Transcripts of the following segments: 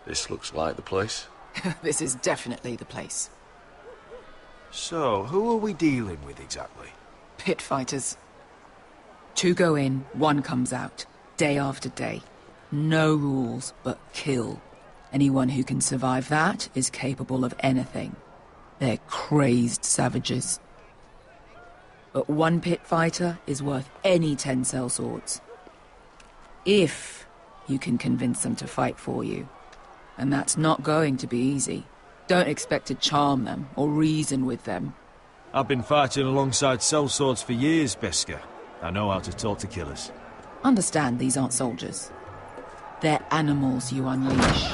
This looks like the place. This is definitely the place. So, who are we dealing with exactly? Pit fighters. 2 go in, 1 comes out. Day after day. No rules, but kill. Anyone who can survive that is capable of anything. They're crazed savages. But 1 pit fighter is worth any 10 sellswords. If you can convince them to fight for you. And that's not going to be easy. Don't expect to charm them or reason with them. I've been fighting alongside sellswords for years, Beskar. I know how to talk to killers. Understand these aren't soldiers. They're animals you unleash.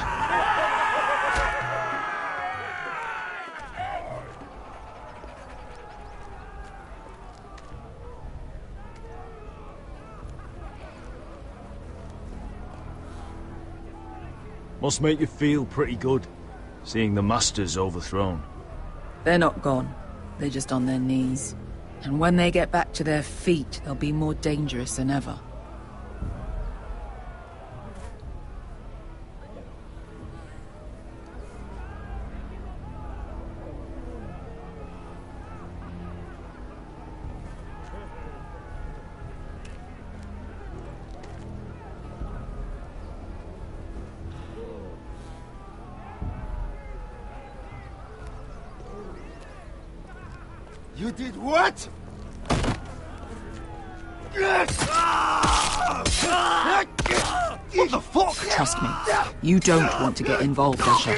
Must make you feel pretty good, seeing the Masters overthrown. They're not gone. They're just on their knees. And when they get back to their feet, they'll be more dangerous than ever. You did what? What the fuck? Trust me, you don't want to get involved, Asher.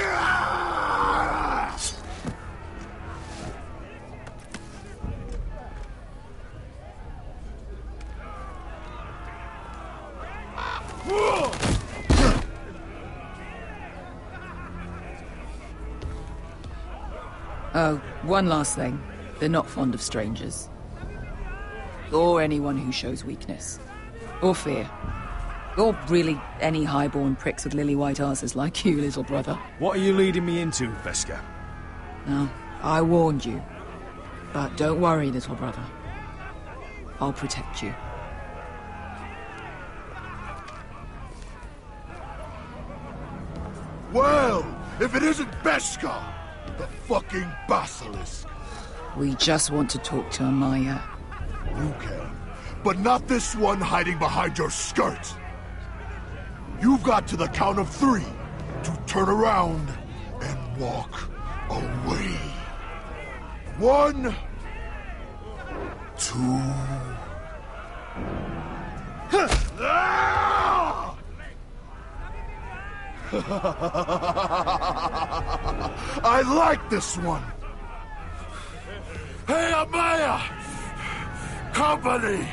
Oh, one last thing. They're not fond of strangers. Or anyone who shows weakness. Or fear. Or really any highborn pricks with lily-white asses like you, little brother. What are you leading me into, Beskar? No, I warned you. But don't worry, little brother. I'll protect you. Well, if it isn't Beskar, the fucking basilisk. We just want to talk to Emilia. You can, but not this one hiding behind your skirt. You've got to the count of 3 to turn around and walk away. 1, 2... I like this one. Hey, Emilia! Company!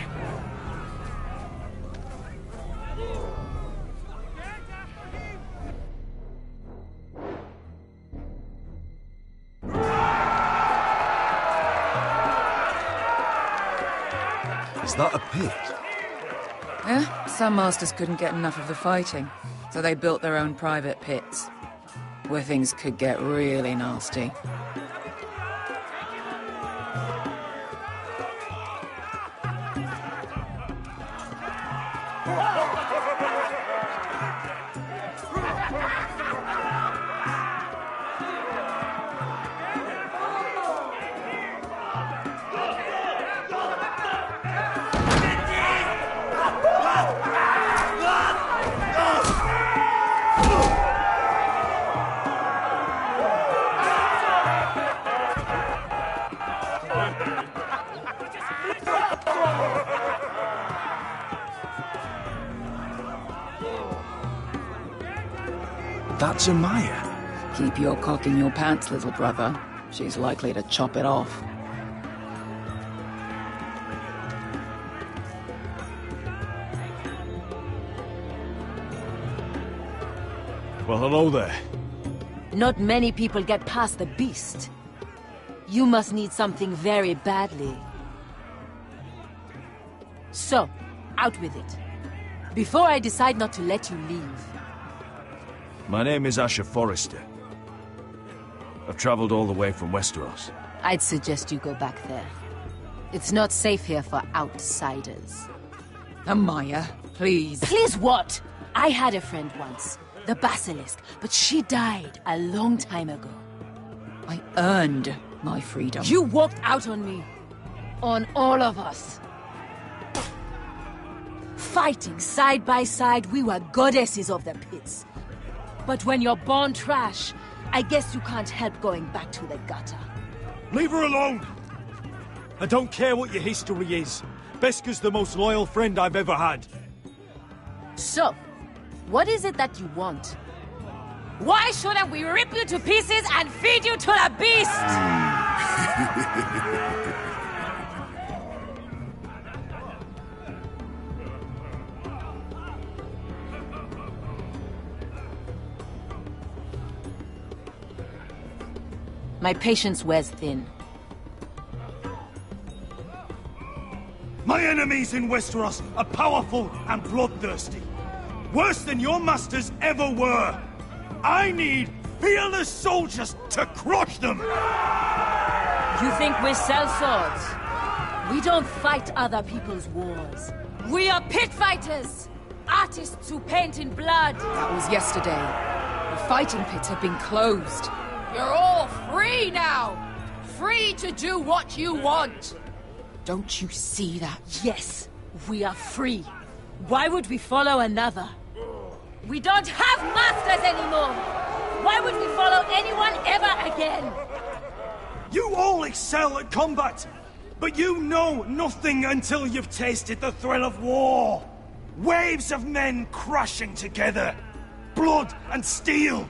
Is that a pit? Yeah, some masters couldn't get enough of the fighting, so they built their own private pits, where things could get really nasty. That's Emilia. Keep your cock in your pants, little brother. She's likely to chop it off. Well, hello there. Not many people get past the beast. You must need something very badly. So, out with it. Before I decide not to let you leave. My name is Herrscher Forrester. I've traveled all the way from Westeros. I'd suggest you go back there. It's not safe here for outsiders. Emilia, please. Please what? I had a friend once. the basilisk, but she died a long time ago. I earned my freedom. You walked out on me. On all of us. Fighting side by side, we were goddesses of the pits. But when you're born trash, I guess you can't help going back to the gutter. Leave her alone! I don't care what your history is. Beskha's the most loyal friend I've ever had. So, what is it that you want? Why shouldn't we rip you to pieces and feed you to the beast? My patience wears thin. My enemies in Westeros are powerful and bloodthirsty. Worse than your masters ever were. I need fearless soldiers to crush them! You think we sell swords? We don't fight other people's wars. We are pit fighters! Artists who paint in blood! That was yesterday. The fighting pits have been closed. You're all free now! Free to do what you want! Don't you see that? Yes, we are free. Why would we follow another? We don't have masters anymore! Why would we follow anyone ever again? You all excel at combat, but you know nothing until you've tasted the thrill of war. Waves of men crashing together. Blood and steel.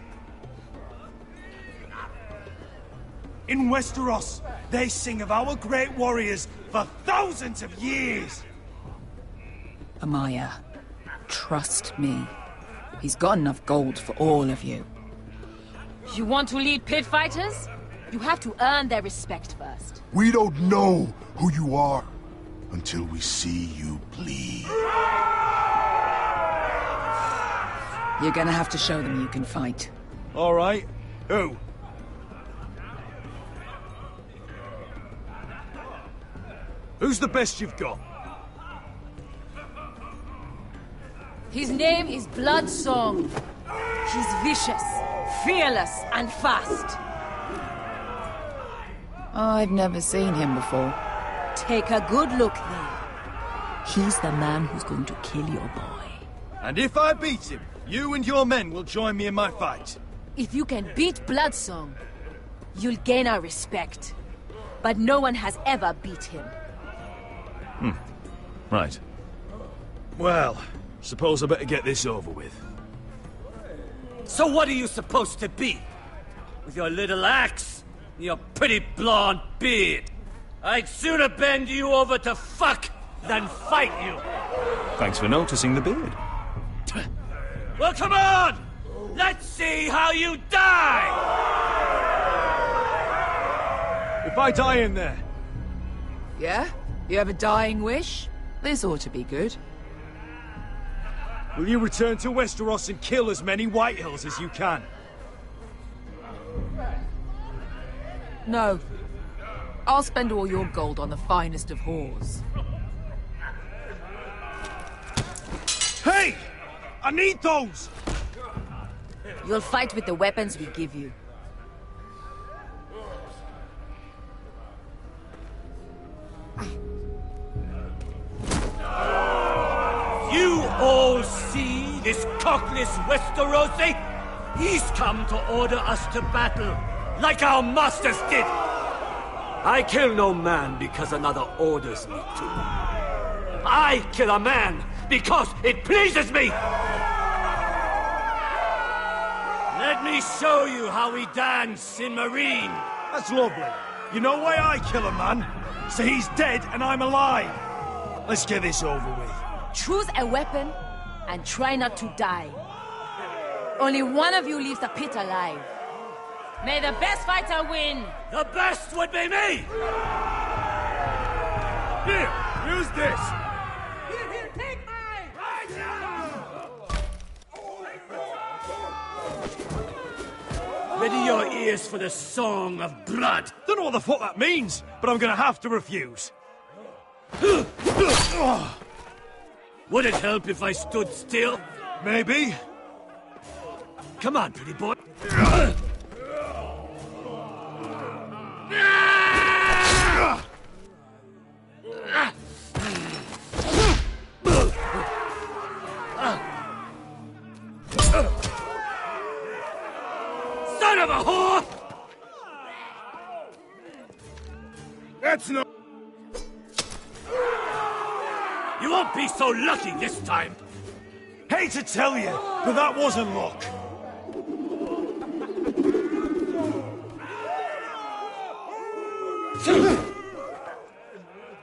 In Westeros, they sing of our great warriors for thousands of years. Amaya, trust me. He's got enough gold for all of you. You want to lead pit fighters? You have to earn their respect first. We don't know who you are until we see you bleed. You're gonna have to show them you can fight. All right. Who? Who's the best you've got? His name is Bloodsong. He's vicious, fearless, and fast. I've never seen him before. Take a good look there. He's the man who's going to kill your boy. And if I beat him, you and your men will join me in my fight. If you can beat Bloodsong, you'll gain our respect. But no one has ever beat him. Right. Well, suppose I better get this over with. So what are you supposed to be? With your little axe and your pretty blonde beard? I'd sooner bend you over to fuck than fight you. Thanks for noticing the beard. Well, come on! Let's see how you die! If I die in there, Yeah? You have a dying wish? This ought to be good. will you return to Westeros and kill as many Whitehills as you can? No. I'll spend all your gold on the finest of whores. Hey! I need those! You'll fight with the weapons we give you. You all see this cockless Westerosi? He's come to order us to battle, like our masters did. I kill no man because another orders me to. I kill a man because it pleases me! Let me show you how we dance in Marine. That's lovely. You know why I kill a man? So he's dead and I'm alive. Let's get this over with. Choose a weapon and try not to die. Only one of you leaves the pit alive. May the best fighter win! The best would be me! Here, use this. Here, take mine! Right now! Ready your ears for the song of blood. Don't know what the fuck that means, but I'm gonna have to refuse. Would it help if I stood still? Maybe. Come on, pretty boy. Son of a whore! That's no... You won't be so lucky this time. Hate to tell you, but that wasn't luck.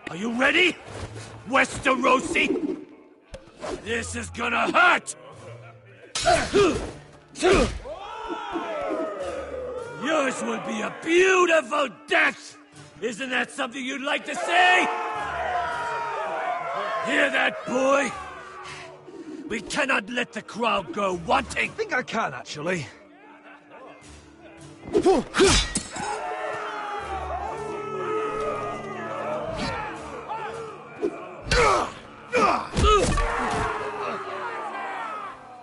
Are you ready, Westerosi? This is gonna hurt! Yours will be a beautiful death! Isn't that something you'd like to say? Hear that, boy? We cannot let the crowd go wanting! I think I can, actually.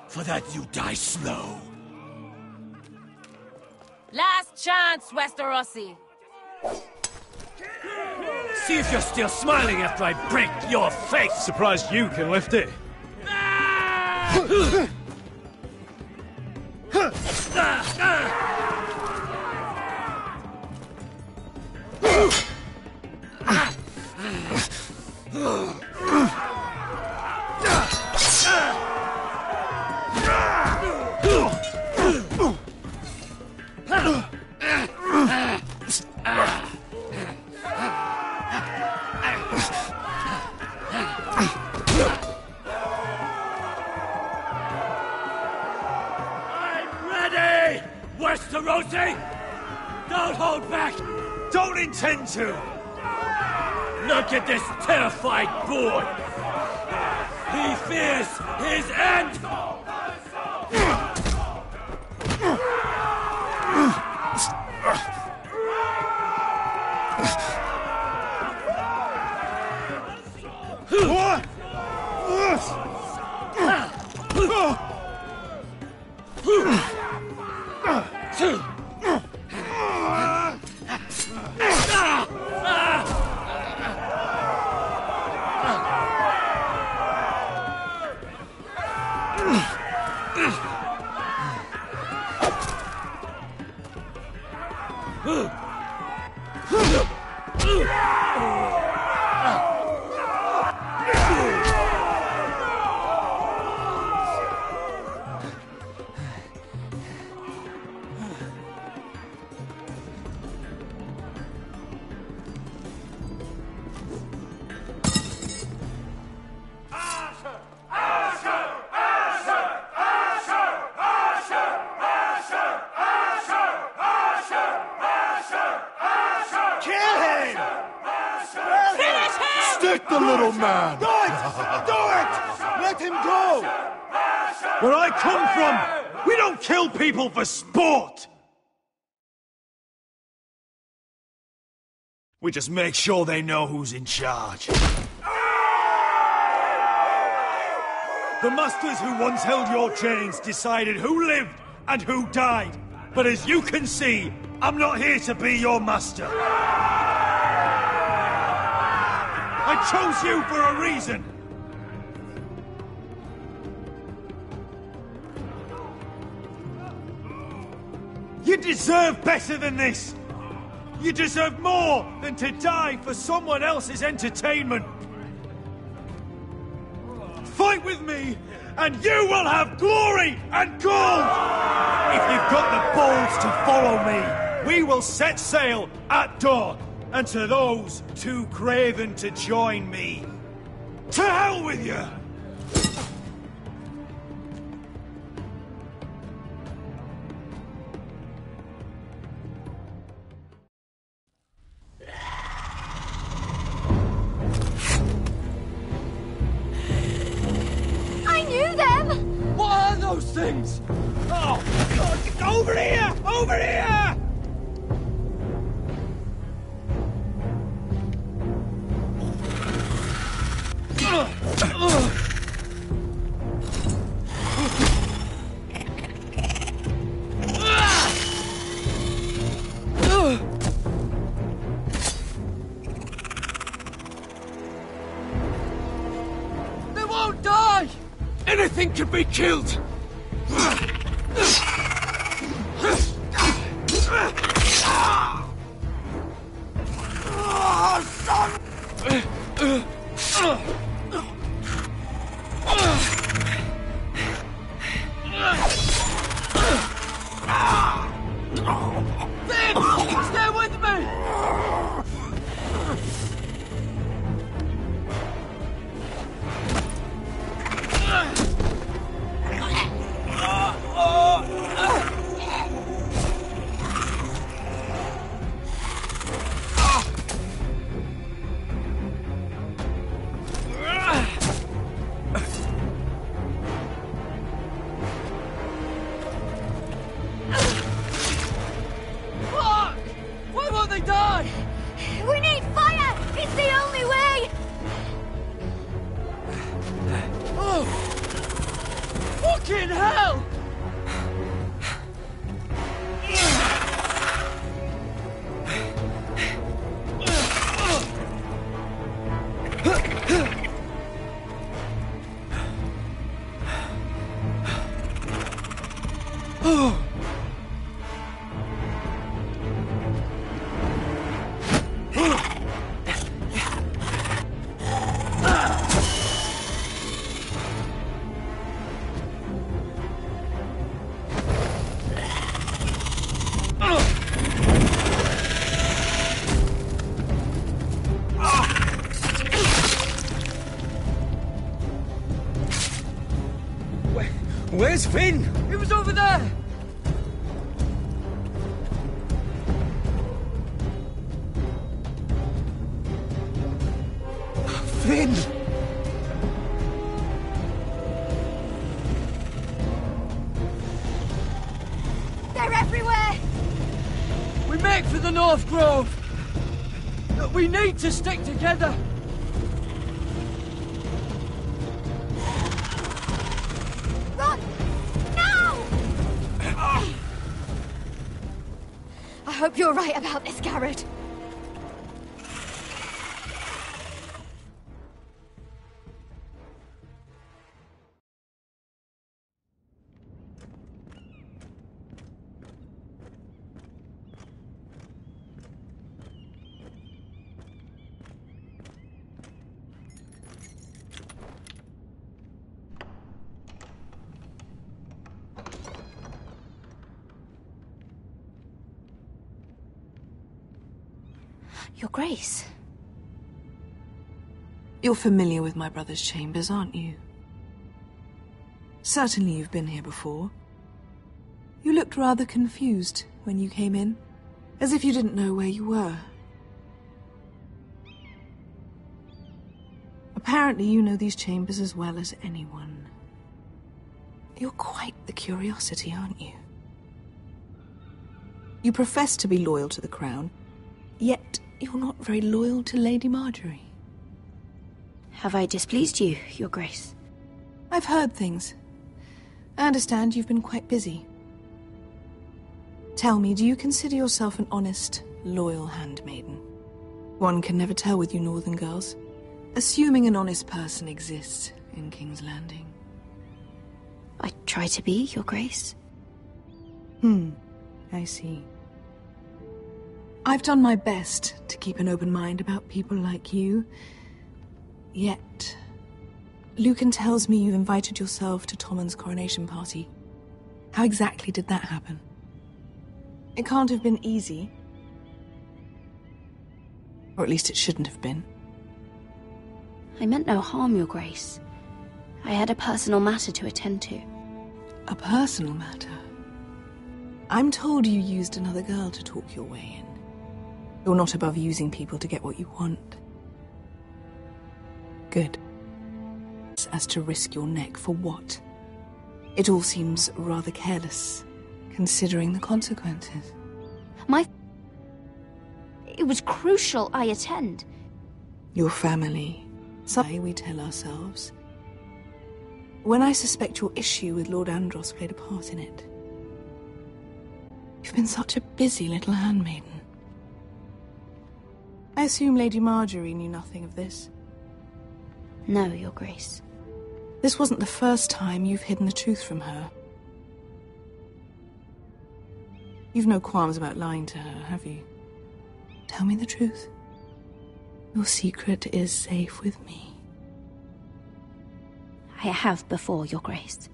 For that you die slow. Last chance, Westerosi. See if you're still smiling after I break your face! Surprised you can lift it. Westerosi! Don't hold back! Don't intend to! Look at this terrified boy! He fears his end! Stick the little man! Do it! Do it! Let him go! Where I come from, we don't kill people for sport! We just make sure they know who's in charge. The masters who once held your chains decided who lived and who died. But as you can see, I'm not here to be your master. I chose you for a reason. You deserve better than this. You deserve more than to die for someone else's entertainment. Fight with me, and you will have glory and gold! If you've got the balls to follow me, we will set sail at dawn. And to those too craven to join me, to hell with you! I knew them! What are those things? Oh, God, over here! Over here! be killed! Stay with me! Where's Finn? He was over there! Finn! They're everywhere! We make for the North Grove! We need to stick together! Run! Now! I hope you're right about this, Garrett. Your Grace. You're familiar with my brother's chambers, aren't you? Certainly you've been here before. You looked rather confused when you came in, as if you didn't know where you were. Apparently you know these chambers as well as anyone. You're quite the curiosity, aren't you? You profess to be loyal to the crown, yet you're not very loyal to Lady Marjorie. Have I displeased you, Your Grace? I've heard things. I understand you've been quite busy. Tell me, do you consider yourself an honest, loyal handmaiden? One can never tell with you northern girls. Assuming an honest person exists in King's Landing. I try to be, Your Grace. I see. I've done my best to keep an open mind about people like you. Yet, Lucan tells me you invited yourself to Tommen's coronation party. How exactly did that happen? It can't have been easy. Or at least it shouldn't have been. I meant no harm, Your Grace. I had a personal matter to attend to. A personal matter? I'm told you used another girl to talk your way in. You're not above using people to get what you want. Good. As to risk your neck for what? It all seems rather careless, considering the consequences. It was crucial I attend. Your family. So we tell ourselves. When I suspect your issue with Lord Andros played a part in it. You've been such a busy little handmaiden. I assume Lady Marjorie knew nothing of this. No, Your Grace. This wasn't the first time you've hidden the truth from her. You've no qualms about lying to her, have you? Tell me the truth. Your secret is safe with me. I have before, Your Grace.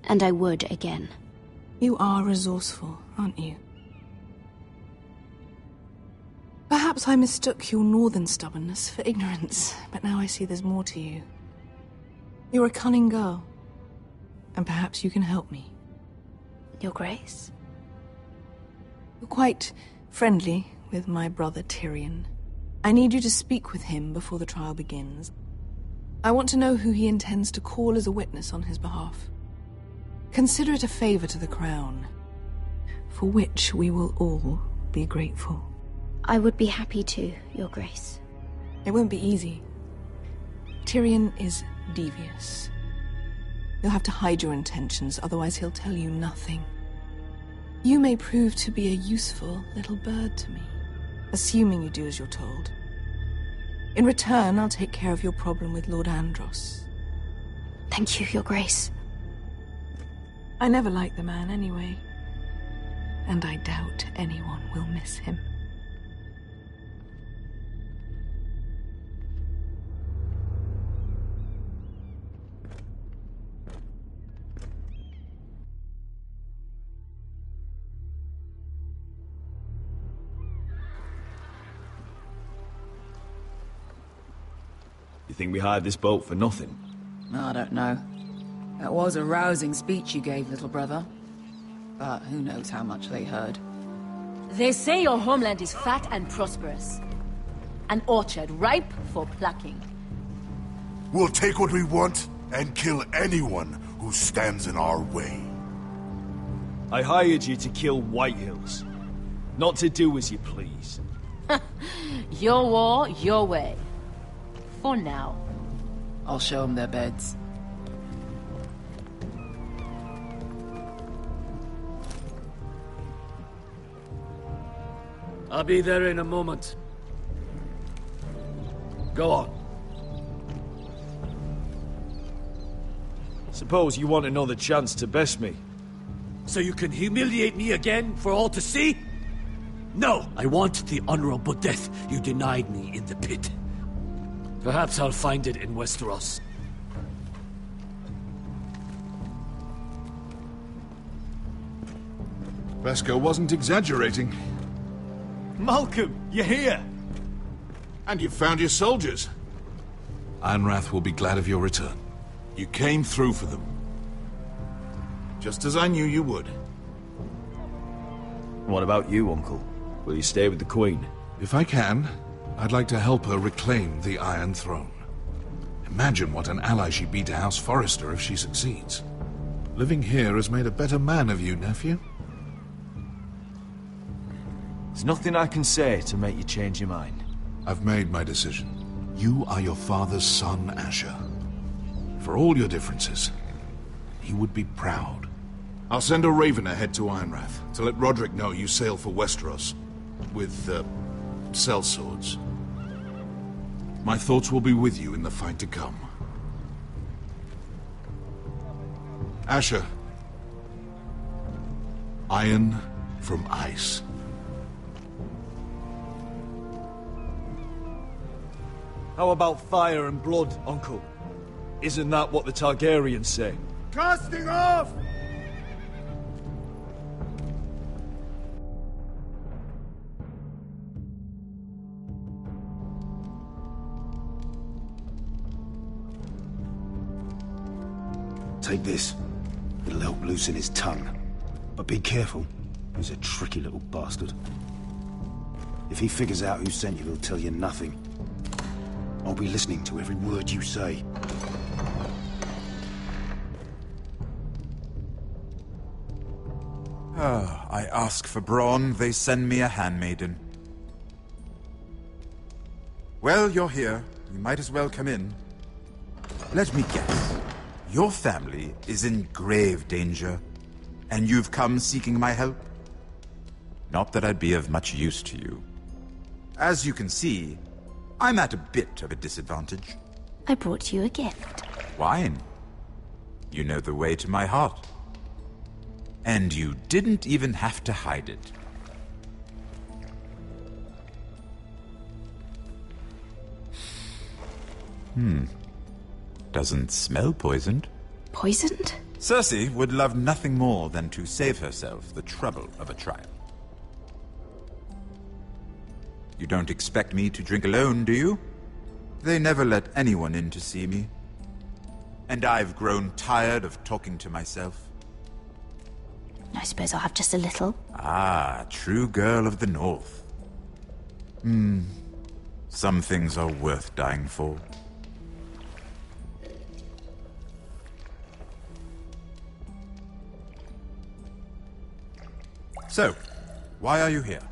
And I would again. You are resourceful, aren't you? Perhaps I mistook your northern stubbornness for ignorance, but now I see there's more to you. You're a cunning girl, and perhaps you can help me. Your Grace? You're quite friendly with my brother Tyrion. I need you to speak with him before the trial begins. I want to know who he intends to call as a witness on his behalf. Consider it a favor to the crown, for which we will all be grateful. I would be happy to, Your Grace. It won't be easy. Tyrion is devious. You'll have to hide your intentions, otherwise he'll tell you nothing. You may prove to be a useful little bird to me, assuming you do as you're told. In return, I'll take care of your problem with Lord Andros. Thank you, Your Grace. I never liked the man anyway, and I doubt anyone will miss him. You think we hired this boat for nothing? I don't know. That was a rousing speech you gave, little brother. But who knows how much they heard. They say your homeland is fat and prosperous. An orchard ripe for plucking. We'll take what we want and kill anyone who stands in our way. I hired you to kill Whitehills, not to do as you please. Your war, your way. For now. I'll show them their beds. I'll be there in a moment. Go on. Suppose you want another chance to best me. So you can humiliate me again for all to see? No, I want the honorable death you denied me in the pit. Perhaps I'll find it in Westeros. Vesco wasn't exaggerating. Malcolm, you're here! And you've found your soldiers. Ironrath will be glad of your return. You came through for them. Just as I knew you would. What about you, Uncle? Will you stay with the Queen? If I can, I'd like to help her reclaim the Iron Throne. Imagine what an ally she'd be to House Forrester if she succeeds. Living here has made a better man of you, nephew. There's nothing I can say to make you change your mind. I've made my decision. You are your father's son, Asher. For all your differences, he would be proud. I'll send a raven ahead to Ironrath to let Roderick know you sail for Westeros with, sellswords. My thoughts will be with you in the fight to come. Asher. Iron from ice. How about fire and blood, Uncle? Isn't that what the Targaryens say? Casting off! Take this. It'll help loosen his tongue. But be careful. He's a tricky little bastard. If he figures out who sent you, he'll tell you nothing. I'll be listening to every word you say. I ask for brawn, they send me a handmaiden. Well, you're here. You might as well come in. Let me guess. Your family is in grave danger, and you've come seeking my help? Not that I'd be of much use to you. As you can see, I'm at a bit of a disadvantage. I brought you a gift. Wine. You know the way to my heart. And you didn't even have to hide it. Doesn't smell poisoned. Poisoned? Cersei would love nothing more than to save herself the trouble of a trial. You don't expect me to drink alone, do you? They never let anyone in to see me. And I've grown tired of talking to myself. I suppose I'll have just a little. Ah, true girl of the North. Some things are worth dying for. So, why are you here?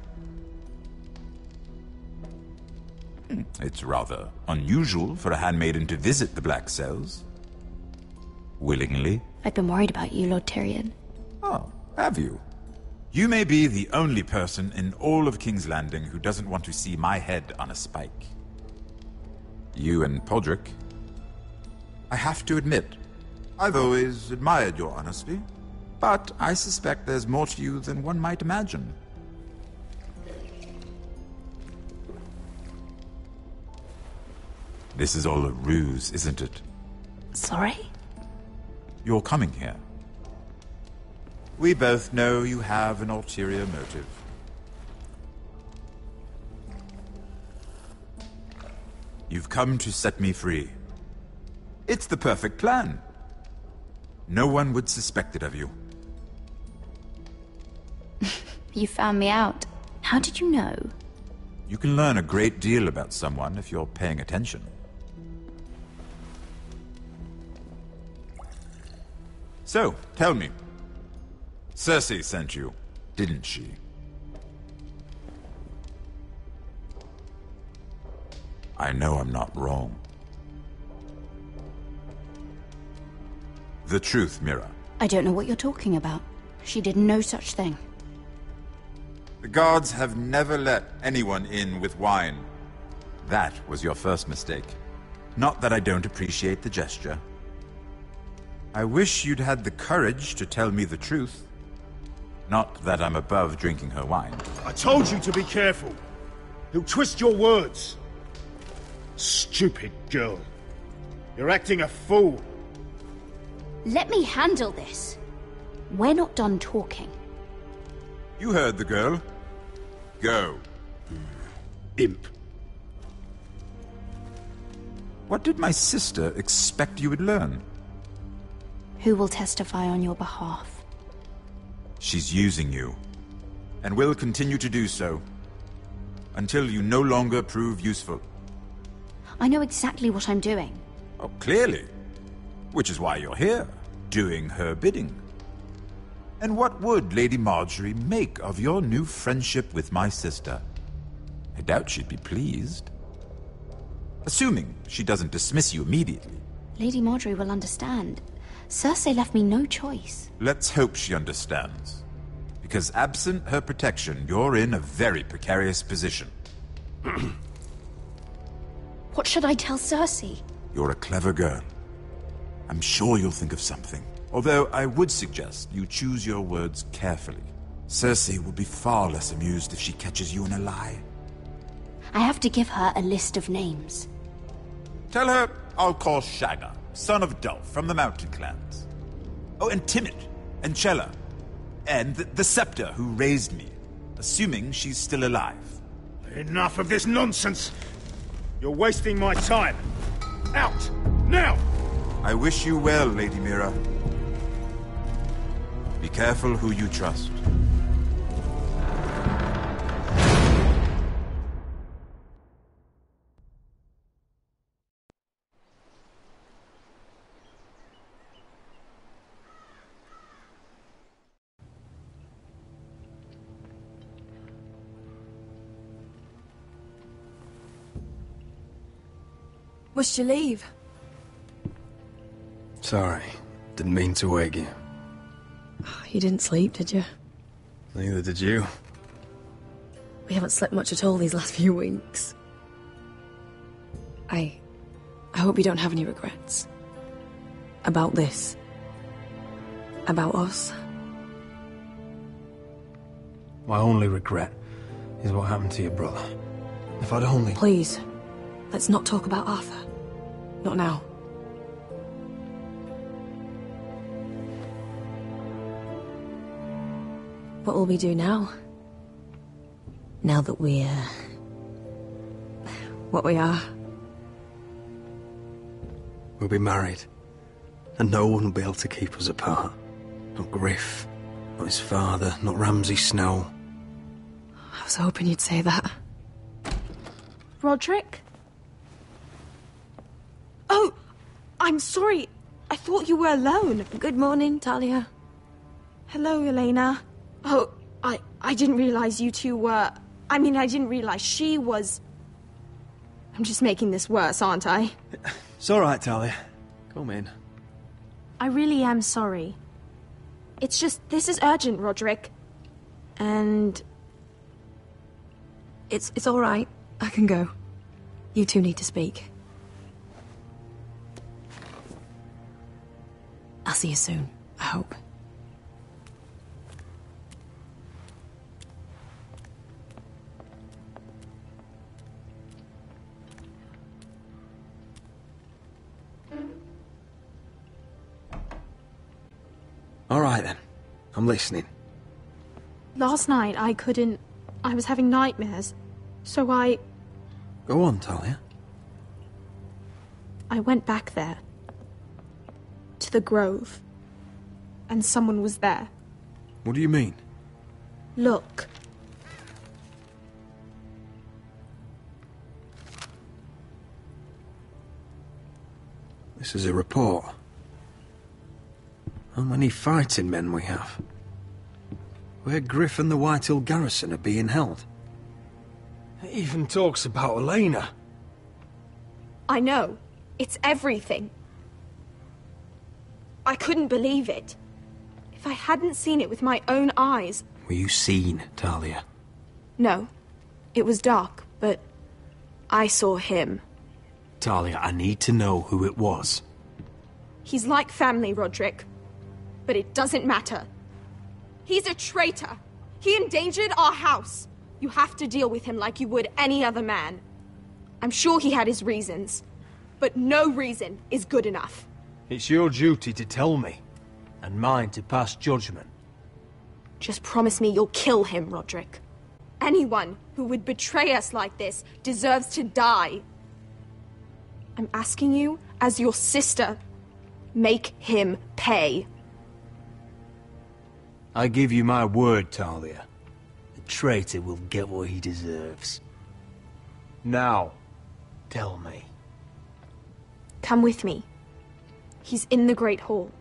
It's rather unusual for a handmaiden to visit the Black Cells. Willingly. I've been worried about you, Lord Tyrion. Oh, have you? You may be the only person in all of King's Landing who doesn't want to see my head on a spike. You and Podrick. I have to admit, I've always admired your honesty, but I suspect there's more to you than one might imagine. This is all a ruse, isn't it? Sorry? You're coming here. We both know you have an ulterior motive. You've come to set me free. It's the perfect plan. No one would suspect it of you. You found me out. How did you know? You can learn a great deal about someone if you're paying attention. So, tell me. Cersei sent you, didn't she? I know I'm not wrong. The truth, Mira. I don't know what you're talking about. She did no such thing. The guards have never let anyone in with wine. That was your first mistake. Not that I don't appreciate the gesture. I wish you'd had the courage to tell me the truth. Not that I'm above drinking her wine. I told you to be careful. He'll twist your words. Stupid girl. You're acting a fool. Let me handle this. We're not done talking. You heard the girl. Go. Imp. What did my sister expect you would learn? Who will testify on your behalf? She's using you, and will continue to do so, until you no longer prove useful. I know exactly what I'm doing. Oh, clearly. Which is why you're here, doing her bidding. And what would Lady Marjorie make of your new friendship with my sister? I doubt she'd be pleased. Assuming she doesn't dismiss you immediately. Lady Marjorie will understand. Cersei left me no choice. Let's hope she understands. Because absent her protection, you're in a very precarious position. What should I tell Cersei? You're a clever girl. I'm sure you'll think of something. Although I would suggest you choose your words carefully. Cersei will be far less amused if she catches you in a lie. I have to give her a list of names. Tell her I'll call Shagga, son of Dolph, from the Mountain Clans. Oh, and Timid, and Chella, and the Scepter who raised me, assuming she's still alive. Enough of this nonsense! You're wasting my time! Out! Now! I wish you well, Lady Mira. Be careful who you trust. Must you leave? Sorry. Didn't mean to wake you. You didn't sleep, did you? Neither did you. We haven't slept much at all these last few weeks. I I hope you don't have any regrets. About this. About us. My only regret is what happened to your brother. If I'd only... Please, let's not talk about Arthur. Not now. What will we do now? Now that we're... what we are? We'll be married. And no one will be able to keep us apart. Not Griff, not his father, not Ramsay Snow. I was hoping you'd say that. Roderick? Oh, I'm sorry. I thought you were alone. Good morning, Talia. Hello, Elena. Oh, I didn't realize you two were... I mean, I didn't realize she was... I'm just making this worse, aren't I? It's all right, Talia. Come in. I really am sorry. It's just, this is urgent, Roderick. And... It's all right. I can go. You two need to speak. I'll see you soon, I hope. All right, then. I'm listening. Last night, I was having nightmares. So I Go on, Talia. went back there. To the grove. And someone was there. What do you mean? Look. This is a report. How many fighting men we have? Where Griff and the Whitehill garrison are being held. It even talks about Elena. I know. It's everything. I couldn't believe it. If I hadn't seen it with my own eyes... Were you seen, Talia? No. It was dark, but I saw him. Talia, I need to know who it was. He's like family, Roderick. But it doesn't matter. He's a traitor. He endangered our house. You have to deal with him like you would any other man. I'm sure he had his reasons. But no reason is good enough. It's your duty to tell me, and mine to pass judgment. Just promise me you'll kill him, Roderick. Anyone who would betray us like this deserves to die. I'm asking you, as your sister, make him pay. I give you my word, Talia. The traitor will get what he deserves. Now, tell me. Come with me. He's in the Great Hall.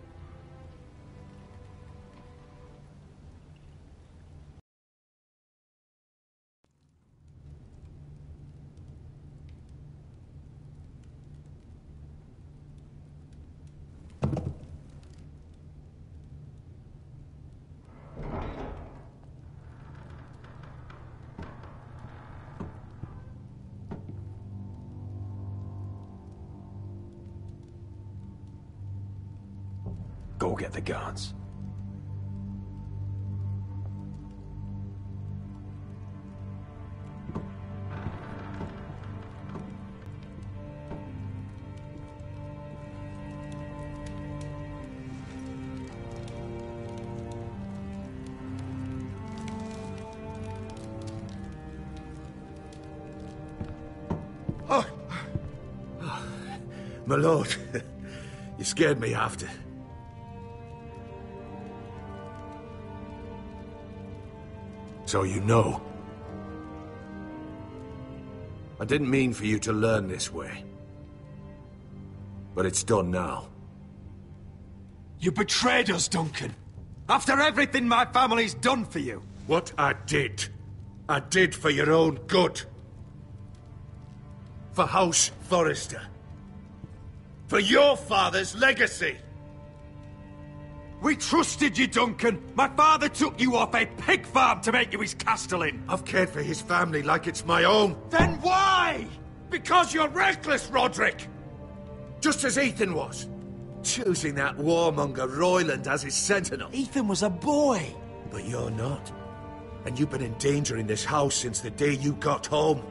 Go get the guards. My lord, you scared me after. So you know. I didn't mean for you to learn this way. But it's done now. You betrayed us, Duncan. After everything my family's done for you. What I did for your own good. For Haus Forrester. For your father's legacy. We trusted you, Duncan. My father took you off a pig farm to make you his castellan. I've cared for his family like it's my own. Then why? Because you're reckless, Roderick! Just as Ethan was. Choosing that warmonger Royland as his sentinel. Ethan was a boy. But you're not. And you've been in danger in this house since the day you got home.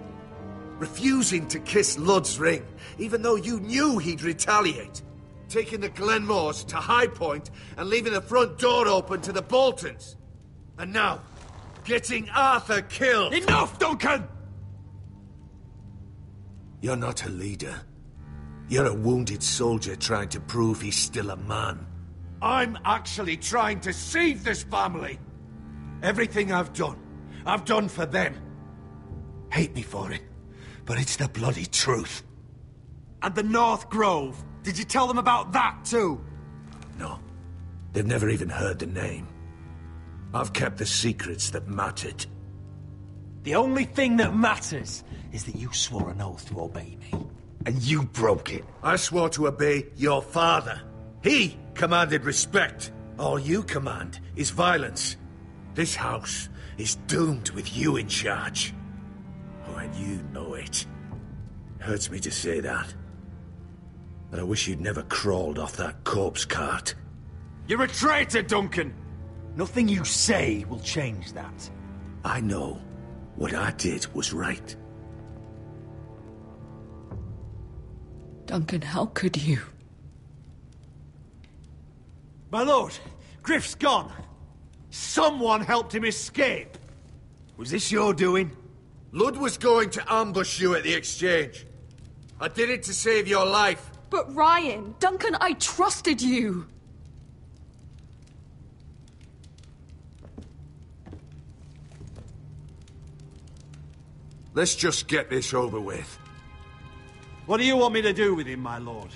Refusing to kiss Ludd's ring, even though you knew he'd retaliate. Taking the Glenmores to High Point and leaving the front door open to the Boltons. And now, getting Arthur killed. Enough, Duncan! You're not a leader. You're a wounded soldier trying to prove he's still a man. I'm actually trying to save this family. Everything I've done for them. Hate me for it, but it's the bloody truth. And the North Grove? Did you tell them about that too? No. They've never even heard the name. I've kept the secrets that mattered. The only thing that matters is that you swore an oath to obey me. And you broke it. I swore to obey your father. He commanded respect. All you command is violence. This house is doomed with you in charge. Oh, and you know it. Hurts me to say that. But I wish you'd never crawled off that corpse cart. You're a traitor, Duncan! Nothing you say will change that. I know what I did was right. Duncan, how could you? My lord, Griff's gone. Someone helped him escape. Was this your doing? Ludd was going to ambush you at the exchange. I did it to save your life. But Ryan... Duncan, I trusted you! Let's just get this over with. What do you want me to do with him, my lord?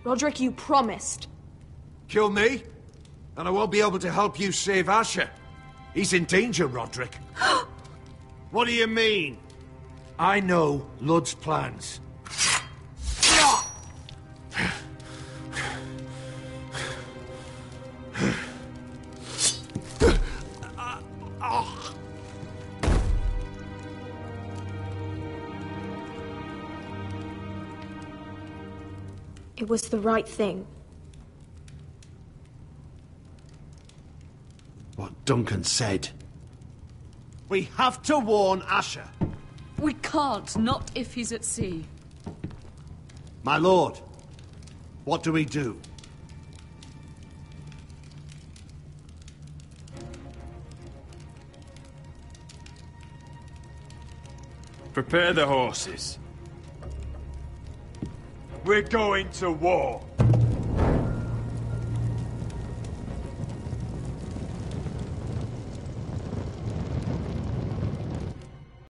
Roderick, you promised. Kill me, and I won't be able to help you save Asher. He's in danger, Roderick. What do you mean? I know Ludd's plans. It was the right thing. What Duncan said. We have to warn Asher. We can't, not if he's at sea. My lord, what do we do? Prepare the horses. We're going to war.